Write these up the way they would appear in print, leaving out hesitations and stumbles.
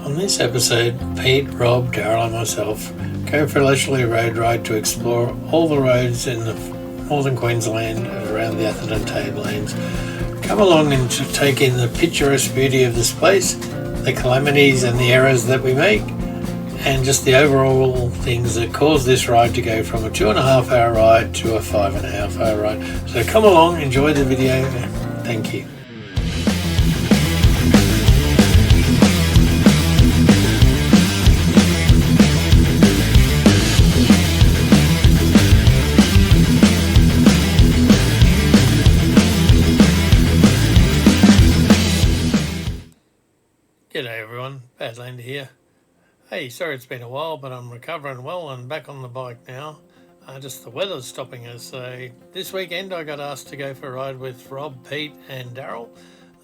On this episode, Pete, Rob, Darryl and myself go for a leisurely road ride to explore all the roads in the northern Queensland around the Atherton Tablelands. Come along and take in the picturesque beauty of this place, the calamities and the errors that we make, and just the overall things that cause this ride to go from a 2.5 hour ride to a 5.5 hour ride. So come along, enjoy the video. Thank you. G'day everyone, Badlander here. Hey, sorry it's been a while, but I'm recovering well and back on the bike now. Just the weather's stopping us. So this weekend I got asked to go for a ride with Rob, Pete and Darryl.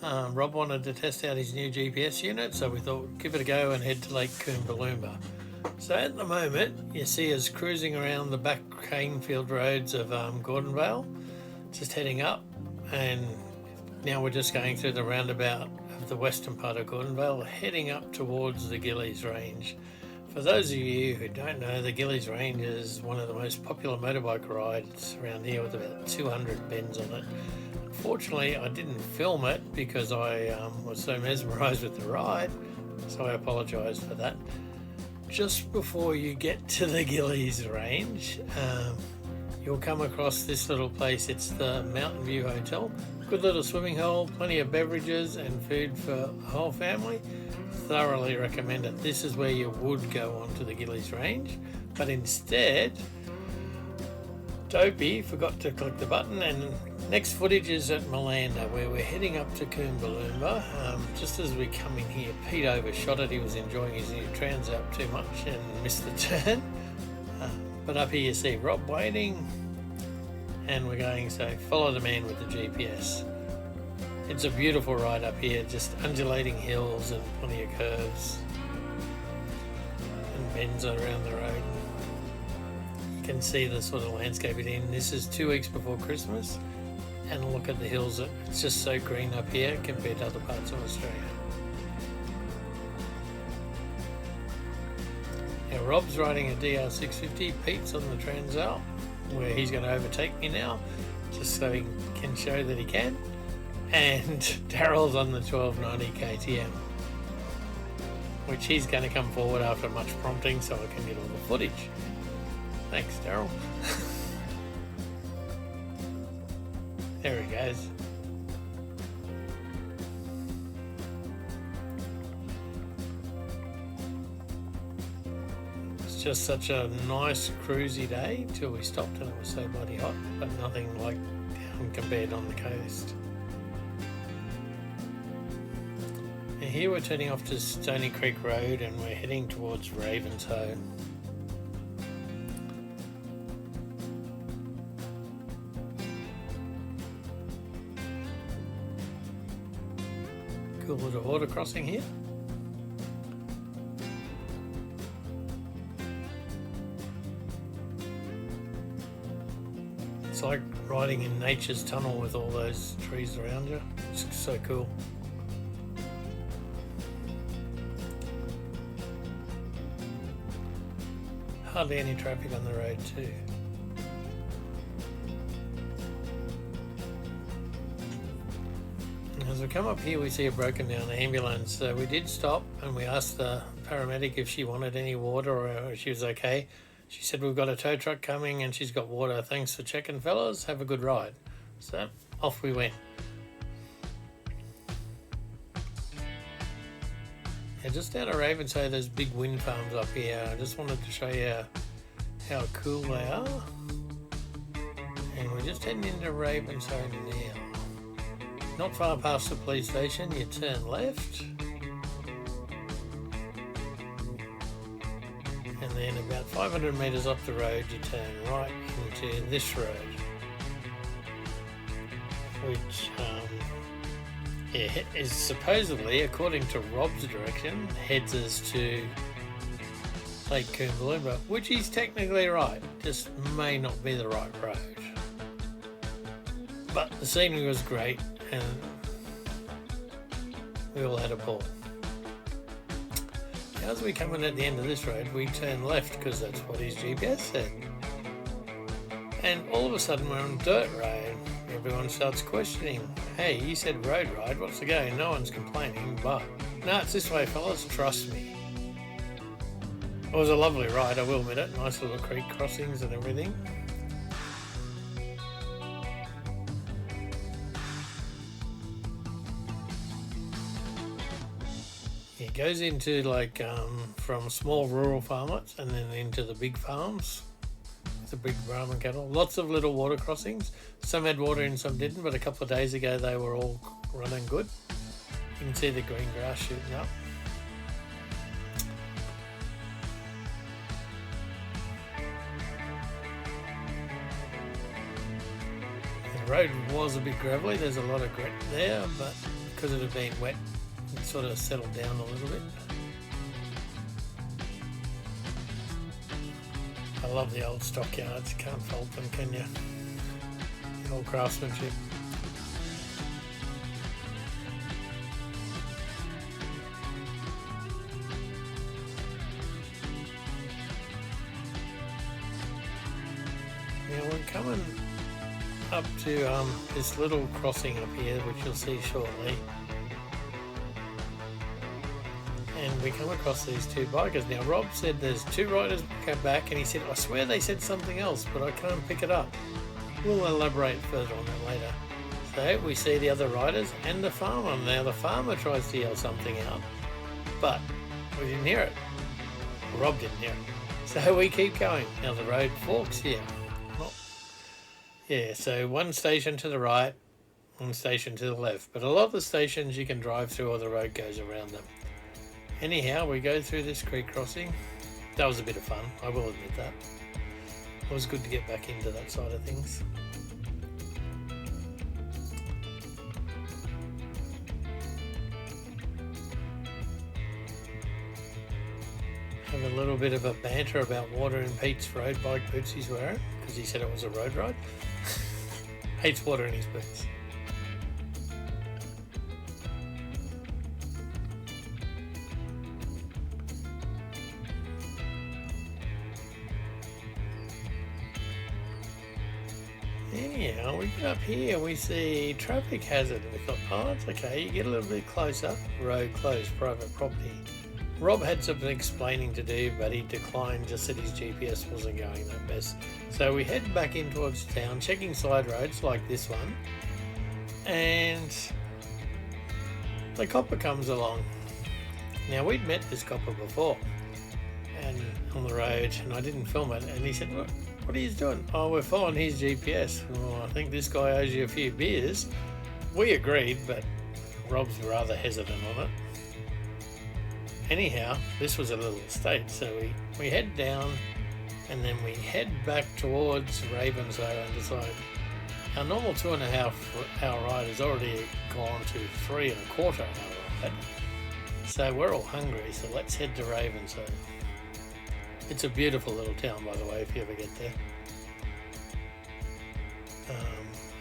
Rob wanted to test out his new GPS unit, so we thought give it a go and head to Lake Koombaloomba. So at the moment you see us cruising around the back canefield roads of Gordonvale, just heading up, and now we're just going through the roundabout of the western part of Gordonvale, heading up towards the Gillies Range. For those of you who don't know, the Gillies Range is one of the most popular motorbike rides around here with about 200 bends on it. Unfortunately, I didn't film it because I was so mesmerised with the ride, so I apologise for that. Just before you get to the Gillies Range, you'll come across this little place. It's the Mountain View Hotel. Good little swimming hole, plenty of beverages and food for the whole family. Thoroughly recommend it. This is where you would go on to the Gillies Range, but instead Dopey forgot to click the button, and next footage is at Malanda, where we're heading up to Koombaloomba. Just as we come in here, Pete overshot it. He was enjoying his new Trans Alp too much and missed the turn. But up here you see Rob waiting, and we're going, so follow the man with the GPS. It's a beautiful ride up here, just undulating hills and plenty of curves and bends around the road. You can see the sort of landscape it in. This is 2 weeks before Christmas, and look at the hills. It's just so green up here compared to other parts of Australia. Now Rob's riding a DR650, Pete's on the Trans Alp, where he's going to overtake me now, just so he can show that he can. And Darryl's on the 1290 KTM, which he's going to come forward after much prompting so I can get all the footage. Thanks, Darryl. There he goes. It's just such a nice cruisy day till we stopped and it was so bloody hot, but nothing like down compared on the coast. And here we're turning off to Stony Creek Road and we're heading towards Ravenshoe. Cool little water crossing here. It's like riding in nature's tunnel with all those trees around you. It's so cool. Hardly any traffic on the road too. As we come up here we see a broken down ambulance, so we did stop and we asked the paramedic if she wanted any water or if she was okay. She said we've got a tow truck coming and she's got water. Thanks for checking, fellas, have a good ride. So off we went. Yeah, just down at Ravenshoe there's big wind farms up here. I just wanted to show you how cool they are. And we're just heading into Ravenshoe now. Not far past the police station, you turn left. And then about 500 metres up the road you turn right into this road. Which is supposedly, according to Rob's direction, heads us to Lake Koombaloomba, which is technically right, just may not be the right road. But the scenery was great and we all had a ball. as we come in at the end of this road, we turn left because that's what his GPS said. And all of a sudden we're on dirt road. Everyone starts questioning, hey, you said road ride, what's the go? No one's complaining, but no, it's this way, fellas, trust me. It was a lovely ride, I will admit it. Nice little creek crossings and everything. It goes into like from small rural farmers and then into the big farms. The big Brahman cattle. Lots of little water crossings. Some had water and some didn't, but a couple of days ago they were all running good. You can see the green grass shooting up. The road was a bit gravelly. There's a lot of grit there, but because it had been wet, it sort of settled down a little bit. I love the old stockyards, you can't fault them, can you? The old craftsmanship. Now we're coming up to this little crossing up here, which you'll see shortly. And we come across these two bikers. Now Rob said there's two riders come back, and he said, I swear they said something else, but I can't pick it up. We'll elaborate further on that later. So we see the other riders and the farmer. Now the farmer tries to yell something out, but we didn't hear it. Rob didn't hear it. So we keep going. Now the road forks here. Yeah, so one station to the right, one station to the left. But a lot of the stations you can drive through or the road goes around them. Anyhow, we go through this creek crossing. That was a bit of fun, I will admit that. It was good to get back into that side of things. Have a little bit of a banter about water in Pete's road bike boots he's wearing, because he said it was a road ride. Hates water in his boots. Anyhow, we get up here, we see traffic hazard. We thought, oh, it's okay. You get a little bit closer. Road closed, private property. Rob had something explaining to do, but he declined, just said his GPS wasn't going that best. So we head back in towards town, checking side roads like this one. And the copper comes along. Now, we'd met this copper before and on the road, and I didn't film it. And he said, what are you doing? Oh, we're following his GPS. Oh, I think this guy owes you a few beers. We agreed, but Rob's rather hesitant on it. Anyhow, this was a little estate, so we head down and then we head back towards Ravenshoe and decide our normal 2.5 hour ride has already gone to 3.25 hour ride. So we're all hungry, so let's head to Ravenshoe. It's a beautiful little town, by the way, if you ever get there.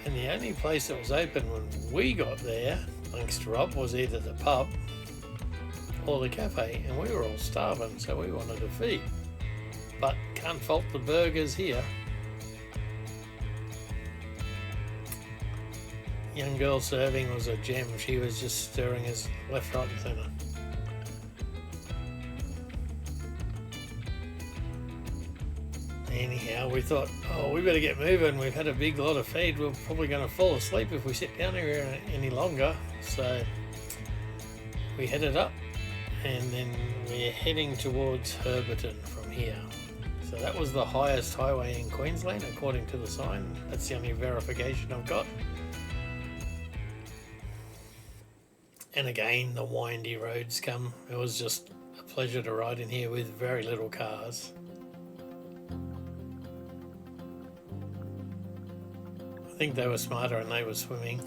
And the only place that was open when we got there, thanks to Rob, was either the pub or the cafe, and we were all starving, so we wanted to feed. But can't fault the burgers here. Young girl serving was a gem. She was just stirring us left, right and centre. Anyhow, we thought, oh, we better get moving. We've had a big lot of feed. We're probably going to fall asleep if we sit down here any longer. So we headed up, and then we're heading towards Herberton from here. So that was the highest highway in Queensland, according to the sign. That's the only verification I've got. And again, the windy roads come. It was just a pleasure to ride in here with very little cars. I think they were smarter and they were swimming.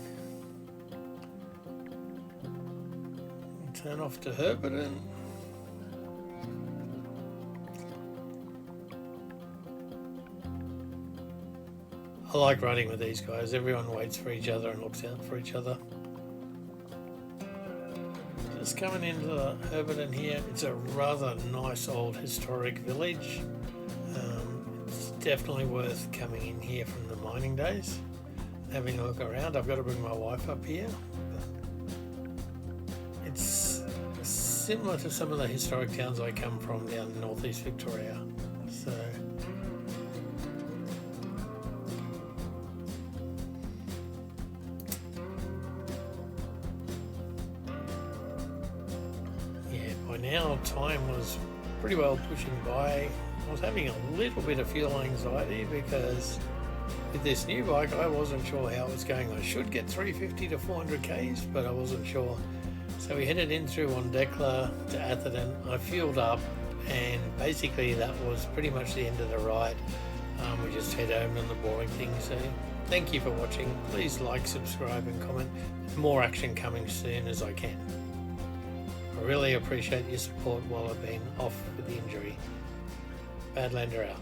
Turn off to Herberton. I like riding with these guys. Everyone waits for each other and looks out for each other. Just coming into the Herberton here, it's a rather nice old historic village. It's definitely worth coming in here from the mining days, having a look around. I've got to bring my wife up here. It's similar to some of the historic towns I come from down in northeast Victoria. So yeah, by now time was pretty well pushing by. I was having a little bit of fuel anxiety because with this new bike I wasn't sure how it was going. I should get 350 to 400 k's, but I wasn't sure. So we headed in through Wandekla to Atherton. I fueled up, and basically that was pretty much the end of the ride. We just head home on the boring thing. So thank you for watching. Please like, subscribe and comment. More action coming soon as I can. I really appreciate your support while I've been off with the injury. Badlander out.